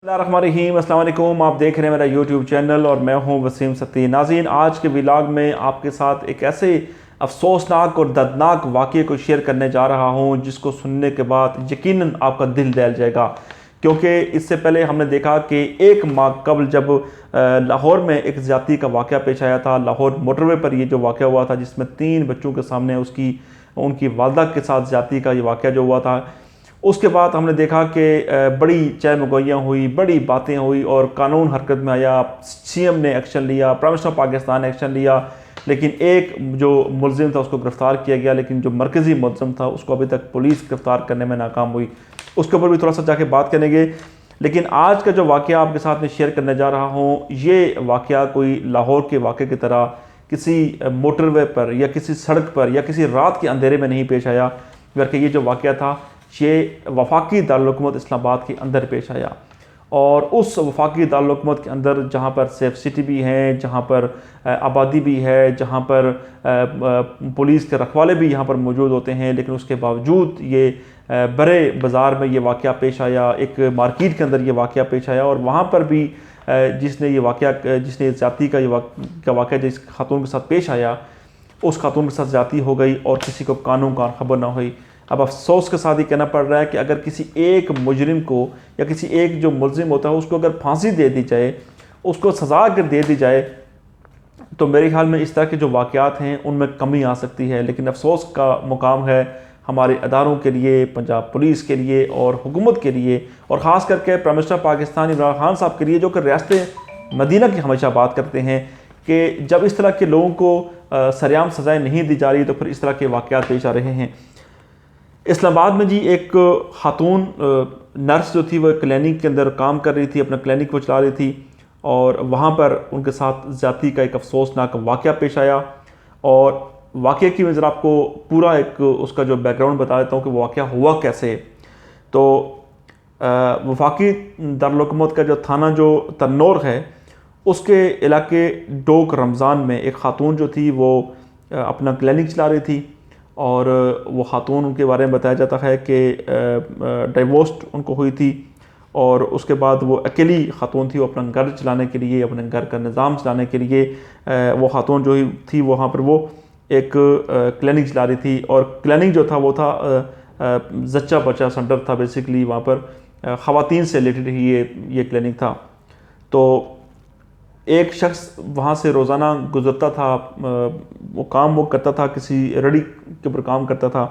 بسم اللہ الرحمن الرحیم، السلام علیکم۔ آپ دیکھ رہے ہیں میرا یوٹیوب چینل اور میں ہوں وسیم ستی۔ ناظرین، آج کے ولاگ میں آپ کے ساتھ ایک ایسے افسوسناک اور دردناک واقعے کو شیئر کرنے جا رہا ہوں جس کو سننے کے بعد یقیناً آپ کا دل دہل جائے گا، کیونکہ اس سے پہلے ہم نے دیکھا کہ ایک ماہ قبل جب لاہور میں ایک زیادتی کا واقعہ پیش آیا تھا، لاہور موٹر وے پر یہ جو واقعہ ہوا تھا جس میں 3 بچوں کے سامنے ان کی والدہ کے ساتھ زیادتی کا یہ واقعہ جو ہوا تھا، اس کے بعد ہم نے دیکھا کہ بڑی چہمگوئیاں ہوئی، بڑی باتیں ہوئی اور قانون حرکت میں آیا۔ سی ایم نے ایکشن لیا، پرائم منسٹر پاکستان نے ایکشن لیا، لیکن ایک جو ملزم تھا اس کو گرفتار کیا گیا، لیکن جو مرکزی ملزم تھا اس کو ابھی تک پولیس گرفتار کرنے میں ناکام ہوئی۔ اس کے اوپر بھی تھوڑا سا جا کے بات کریں گے، لیکن آج کا جو واقعہ آپ کے ساتھ میں شیئر کرنے جا رہا ہوں، یہ واقعہ کوئی لاہور کے واقعے کی طرح کسی موٹر وے پر یا کسی سڑک پر یا کسی رات کے اندھیرے میں نہیں پیش آیا، بلکہ یہ جو واقعہ تھا یہ وفاقی دارالحکومت اسلام آباد کے اندر پیش آیا، اور اس وفاقی دارالحکومت کے اندر جہاں پر سیف سٹی بھی ہیں، جہاں پر آبادی بھی ہے، جہاں پر پولیس کے رکھوالے بھی یہاں پر موجود ہوتے ہیں، لیکن اس کے باوجود یہ برے بازار میں یہ واقعہ پیش آیا، ایک مارکیٹ کے اندر یہ واقعہ پیش آیا، اور وہاں پر بھی جس نے زیادتی کا واقعہ جس خاتون کے ساتھ پیش آیا، اس خاتون کے ساتھ زیادتی ہو گئی اور کسی کو قانون کا خبر نہ ہوئی۔ اب افسوس کے ساتھ یہ کہنا پڑ رہا ہے کہ اگر کسی ایک مجرم کو یا کسی ایک جو ملزم ہوتا ہے اس کو اگر پھانسی دے دی جائے، اس کو سزا اگر دے دی جائے، تو میرے خیال میں اس طرح کے جو واقعات ہیں ان میں کمی آ سکتی ہے، لیکن افسوس کا مقام ہے ہمارے اداروں کے لیے، پنجاب پولیس کے لیے اور حکومت کے لیے، اور خاص کر کے پرائم منسٹر پاکستان عمران خان صاحب کے لیے، جو کہ ریاست مدینہ کی ہمیشہ بات کرتے ہیں کہ جب اس طرح کے لوگوں کو سرعام سزائیں نہیں دی جا رہی تو پھر اس طرح کے واقعات پیش آ رہے ہیں۔ اسلام آباد میں ایک خاتون نرس جو تھی وہ کلینک کے اندر کام کر رہی تھی، اپنا کلینک وہ چلا رہی تھی، اور وہاں پر ان کے ساتھ زیادتی کا ایک افسوسناک واقعہ پیش آیا، اور واقعے کی میں ذرا آپ کو پورا ایک اس کا جو بیک گراؤنڈ بتا دیتا ہوں کہ وہ واقعہ ہوا کیسے۔ تو وفاقی دارالحکومت کا جو تھانہ جو تنور ہے، اس کے علاقے ڈوک رمضان میں ایک خاتون جو تھی وہ اپنا کلینک چلا رہی تھی، اور وہ خاتون ان کے بارے میں بتایا جاتا ہے کہ ڈائیورسڈ ان کو ہوئی تھی، اور اس کے بعد وہ اکیلی خاتون تھی، وہ اپنا گھر چلانے کے لیے، اپنے گھر کا نظام چلانے کے لیے وہ خاتون جو تھی وہاں پر وہ ایک کلینک چلا رہی تھی، اور کلینک جو تھا وہ تھا زچہ بچہ سینٹر تھا، بیسیکلی وہاں پر خواتین سے ریلیٹڈ ہی یہ کلینک تھا۔ تو ایک شخص وہاں سے روزانہ گزرتا تھا، وہ کرتا تھا، کسی ریڑھی کے اوپر کام کرتا تھا،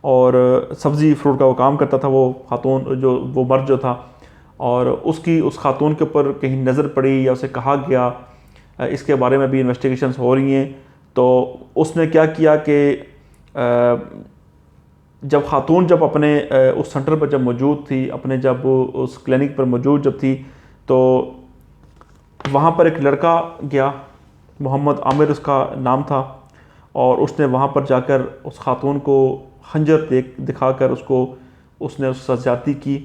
اور سبزی فروٹ کا وہ کام کرتا تھا، وہ خاتون وہ مرد جو تھا، اور اس خاتون کے اوپر کہیں نظر پڑی یا اسے کہا گیا، اس کے بارے میں بھی انویسٹیگیشنز ہو رہی ہیں۔ تو اس نے کیا کیا کہ جب خاتون اپنے اس سینٹر پر جب موجود تھی، جب اس کلینک پر موجود جب تھی، تو وہاں پر ایک لڑکا گیا، محمد عامر اس کا نام تھا، اور اس نے وہاں پر جا کر اس خاتون کو خنجر دکھا کر اس نے اس سے زیادتی کی،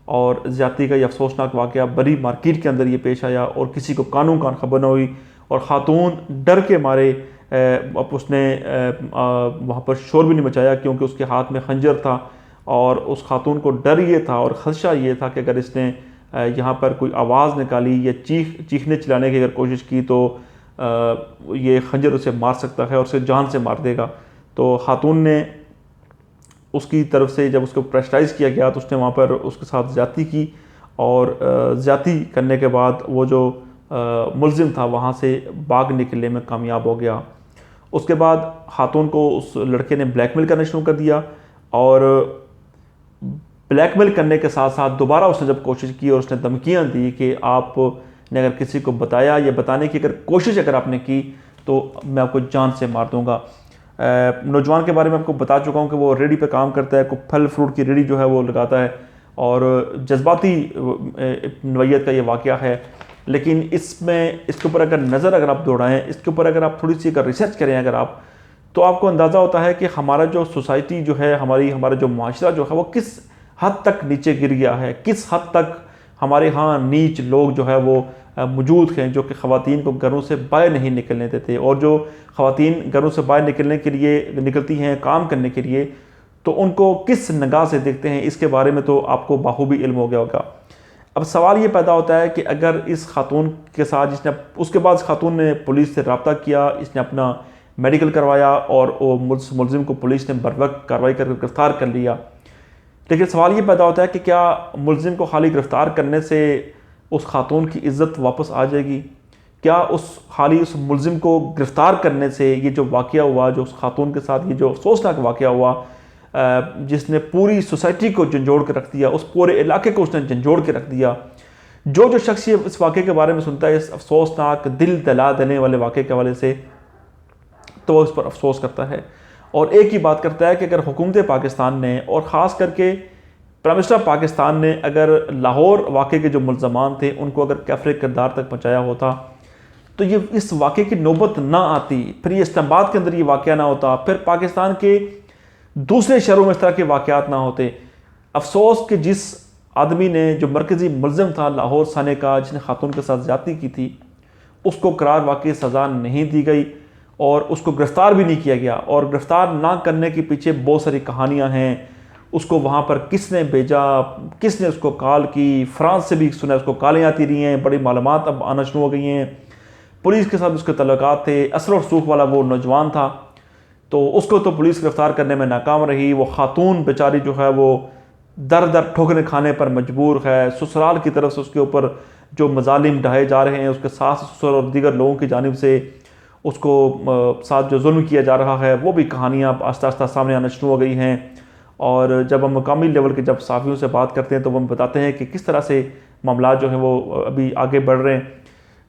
اور زیادتی کا یہ افسوسناک واقعہ بڑی مارکیٹ کے اندر یہ پیش آیا، اور کسی کو قانون کا خبر نہ ہوئی، اور خاتون ڈر کے مارے اس نے وہاں پر شور بھی نہیں مچایا، کیونکہ اس کے ہاتھ میں خنجر تھا، اور اس خاتون کو ڈر یہ تھا اور خدشہ یہ تھا کہ اگر اس نے یہاں پر کوئی آواز نکالی یا چیخنے چلانے کی اگر کوشش کی تو یہ خنجر اسے مار سکتا ہے اور اسے جان سے مار دے گا۔ تو خاتون نے اس کی طرف سے جب اس کو پریشرائز کیا گیا تو اس نے وہاں پر اس کے ساتھ زیادتی کی، اور زیادتی کرنے کے بعد وہ جو ملزم تھا وہاں سے بھاگ نکلنے میں کامیاب ہو گیا۔ اس کے بعد خاتون کو اس لڑکے نے بلیک میل کرنا شروع کر دیا، اور بلیک میل کرنے کے ساتھ ساتھ دوبارہ اس نے جب کوشش کی اور اس نے دھمکیاں دی کہ آپ نے اگر کسی کو بتایا یا بتانے کی کوشش آپ نے کی تو میں آپ کو جان سے مار دوں گا۔ نوجوان کے بارے میں آپ کو بتا چکا ہوں کہ وہ ریڑھی پہ کام کرتا ہے، کوئی پھل فروٹ کی ریڑھی جو ہے وہ لگاتا ہے، اور جذباتی نوعیت کا یہ واقعہ ہے، لیکن اس کے اوپر اگر آپ دوڑائیں، اس کے اوپر اگر آپ تھوڑی سی ریسرچ کریں تو آپ کو اندازہ ہوتا ہے کہ ہمارا جو سوسائٹی جو ہے، ہمارا جو معاشرہ جو ہے وہ کس حد تک نیچے گر گیا ہے، کس حد تک ہمارے ہاں نیچ لوگ جو ہے وہ موجود ہیں جو کہ خواتین کو گھروں سے باہر نہیں نکلنے دیتے، اور جو خواتین گھروں سے باہر نکلتی ہیں کام کرنے کے لیے تو ان کو کس نگاہ سے دیکھتے ہیں، اس کے بارے میں تو آپ کو بخوبی علم ہو گیا ہوگا۔ اب سوال یہ پیدا ہوتا ہے کہ اگر اس خاتون کے ساتھ جس نے اس کے بعد خاتون نے پولیس سے رابطہ کیا، اس نے اپنا میڈیکل کروایا اور وہ ملزم کو پولیس نے بروقت کارروائی کر کے گرفتار کر لیا، لیکن سوال یہ پیدا ہوتا ہے کہ کیا ملزم کو خالی گرفتار کرنے سے اس خاتون کی عزت واپس آ جائے گی؟ کیا اس ملزم کو گرفتار کرنے سے یہ جو واقعہ ہوا، جو اس خاتون کے ساتھ یہ جو افسوسناک واقعہ ہوا، جس نے پوری سوسائٹی کو جھنجھوڑ کے رکھ دیا، اس پورے علاقے کو اس نے جھنجھوڑ کے رکھ دیا، جو شخص اس واقعے کے بارے میں سنتا ہے، اس افسوسناک دل دلا دینے والے واقعے کے حوالے سے، تو وہ اس پر افسوس کرتا ہے اور ایک ہی بات کرتا ہے کہ اگر حکومت پاکستان نے اور خاص کر کے پرائم منسٹر پاکستان نے اگر لاہور واقعے کے جو ملزمان تھے ان کو اگر کیفر کردار تک پہنچایا ہوتا تو یہ اس واقعے کی نوبت نہ آتی، پھر یہ اسلام آباد کے اندر یہ واقعہ نہ ہوتا، پھر پاکستان کے دوسرے شہروں میں اس طرح کے واقعات نہ ہوتے۔ افسوس کہ جس آدمی نے جو مرکزی ملزم تھا لاہور سانے کا، جس نے خاتون کے ساتھ زیادتی کی تھی، اس کو قرار واقعی سزا نہیں دی گئی اور اس کو گرفتار بھی نہیں کیا گیا، اور گرفتار نہ کرنے کے پیچھے بہت ساری کہانیاں ہیں۔ اس کو وہاں پر کس نے بھیجا، کس نے اس کو کال کی، فرانس سے بھی سنا اس کو کالیں آتی رہی ہیں، بڑی معلومات اب آنا شروع ہو گئی ہیں، پولیس کے ساتھ اس کے تعلقات تھے، اثر و رسوخ والا وہ نوجوان تھا، تو اس کو تو پولیس گرفتار کرنے میں ناکام رہی۔ وہ خاتون بیچاری جو ہے وہ در در ٹھوکریں کھانے پر مجبور ہے، سسرال کی طرف سے اس کے اوپر جو مظالم ڈھائے جا رہے ہیں، اس کے ساس سسر اور دیگر لوگوں کی جانب سے اس کو ساتھ جو ظلم کیا جا رہا ہے، وہ بھی کہانیاں آہستہ آہستہ سامنے آنا شروع ہو گئی ہیں۔ اور جب ہم مقامی لیول کے جب صحافیوں سے بات کرتے ہیں تو وہ ہم بتاتے ہیں کہ کس طرح سے معاملات جو ہیں وہ ابھی آگے بڑھ رہے ہیں،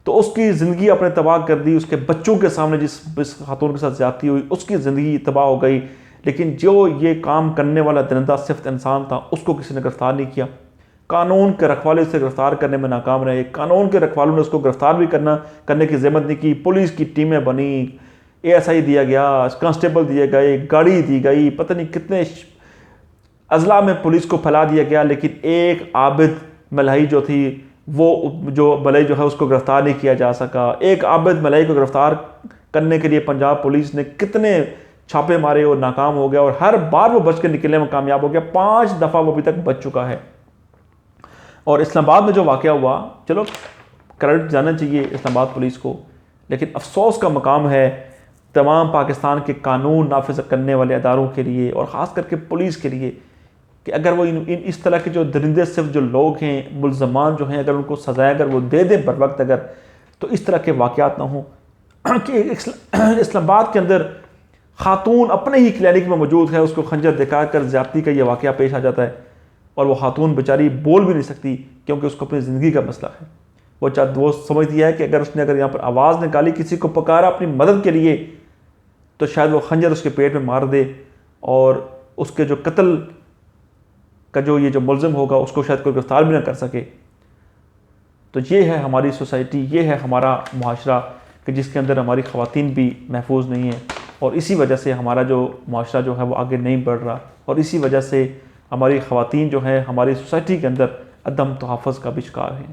تو اس کی زندگی اپنے تباہ کر دی، اس کے بچوں کے سامنے جس خاتون کے ساتھ زیادتی ہوئی اس کی زندگی تباہ ہو گئی، لیکن جو یہ کام کرنے والا درندہ صفت انسان تھا اس کو کسی نے گرفتار نہیں کیا۔ قانون کے رکھوالے سے گرفتار کرنے میں ناکام رہے، قانون کے رکھوالوں نے اس کو گرفتار بھی کرنے کی زحمت نہیں کی، پولیس کی ٹیمیں بنی، ASI دیا گیا، کانسٹیبل دیے گئے، گاڑی دی گئی، پتہ نہیں کتنے اضلاع میں پولیس کو پھیلا دیا گیا، لیکن ایک عابد ملہائی جو تھی وہ جو ملہائی جو ہے اس کو گرفتار نہیں کیا جا سکا۔ ایک عابد ملہائی کو گرفتار کرنے کے لیے پنجاب پولیس نے کتنے چھاپے مارے اور ناکام ہو گیا، اور ہر بار وہ بچ کے نکلنے میں کامیاب ہو گیا، 5 دفعہ وہ ابھی تک بچ چکا ہے۔ اور اسلام آباد میں جو واقعہ ہوا، چلو کریڈٹ جانا چاہیے اسلام آباد پولیس کو، لیکن افسوس کا مقام ہے تمام پاکستان کے قانون نافذ کرنے والے اداروں کے لیے اور خاص کر کے پولیس کے لیے کہ اگر وہ اس طرح کے جو درندے صرف جو لوگ ہیں، ملزمان جو ہیں، اگر ان کو سزائیں اگر وہ دے دیں بر وقت، اگر تو اس طرح کے واقعات نہ ہوں کہ اسلام آباد کے اندر خاتون اپنے ہی کلینک میں موجود ہے، اس کو خنجر دکھا کر زیادتی کا یہ واقعہ پیش آ جاتا ہے اور وہ خاتون بیچاری بول بھی نہیں سکتی کیونکہ اس کو اپنی زندگی کا مسئلہ ہے۔ وہ سمجھتی ہے کہ اگر یہاں پر آواز نکالی، کسی کو پکارا اپنی مدد کے لیے، تو شاید وہ خنجر اس کے پیٹ میں مار دے اور اس کے جو قتل کا جو یہ جو ملزم ہوگا اس کو شاید کوئی گرفتار بھی نہ کر سکے۔ تو یہ ہے ہماری سوسائٹی، یہ ہے ہمارا معاشرہ کہ جس کے اندر ہماری خواتین بھی محفوظ نہیں ہیں، اور اسی وجہ سے ہمارا جو معاشرہ جو ہے وہ آگے نہیں بڑھ رہا، اور اسی وجہ سے ہماری خواتین جو ہیں ہماری سوسائٹی کے اندر عدم تحفظ کا بھی شکار ہیں۔